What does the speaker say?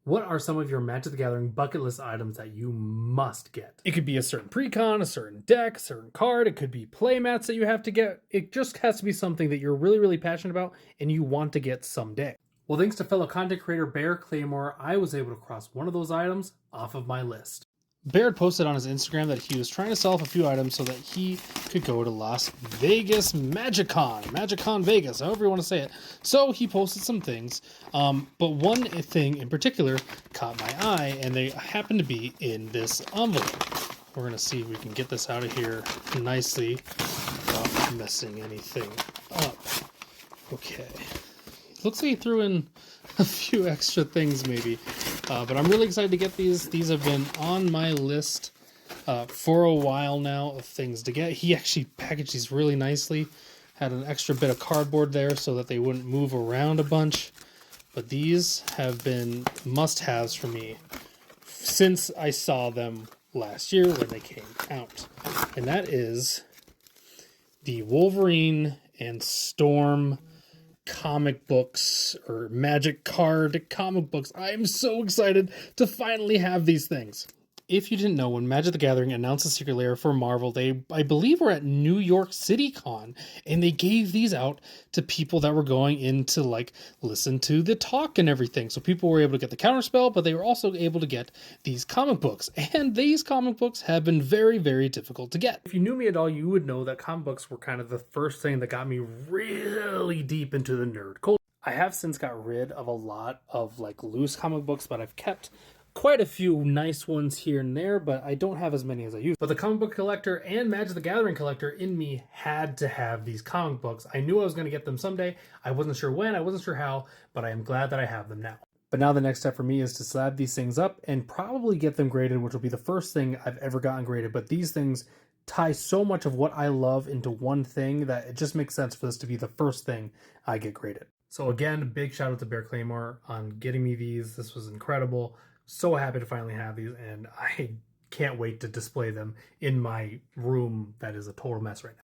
What are some of your Magic the Gathering bucket list items that you must get? It could be a certain precon, a certain deck, a certain card. It could be playmats that you have to get. It just has to be something that you're really, really passionate about and you want to get someday. Well, thanks to fellow content creator Bear Claymore, I was able to cross one of those items off of my list. Bear posted on his Instagram that he was trying to sell off a few items so that he could go to Las Vegas MagicCon Vegas, however you want to say it. So he posted some things, but one thing in particular caught my eye, and they happen to be in this envelope. We're going to see if we can get this out of here nicely without messing anything up. Okay. Looks like he threw in a few extra things maybe. But I'm really excited to get these. These have been on my list for a while now of things to get. He actually packaged these really nicely. Had an extra bit of cardboard there so that they wouldn't move around a bunch. But these have been must-haves for me since I saw them last year when they came out. And that is the Wolverine and Storm comic books or magic card comic books. I am so excited to finally have these things. If you didn't know, when Magic the Gathering announced a secret lair for Marvel, they, I believe, were at New York City Con, and they gave these out to people that were going in to, like, listen to the talk and everything. So people were able to get the counterspell, but they were also able to get these comic books. And these comic books have been very, very difficult to get. If you knew me at all, you would know that comic books were kind of the first thing that got me really deep into the nerd culture. I have since got rid of a lot of, like, loose comic books, but I've kept quite a few nice ones here and there, but I don't have as many as I used. But the comic book collector and Magic the Gathering collector in me had to have these comic books. I knew I was going to get them someday. I wasn't sure when, I wasn't sure how, but I am glad that I have them now. But now the next step for me is to slab these things up and probably get them graded, which will be the first thing I've ever gotten graded. But these things tie so much of what I love into one thing that it just makes sense for this to be the first thing I get graded. So again, big shout out to Bear Claymore on getting me these. This was incredible. So happy to finally have these, and I can't wait to display them in my room that is a total mess right now.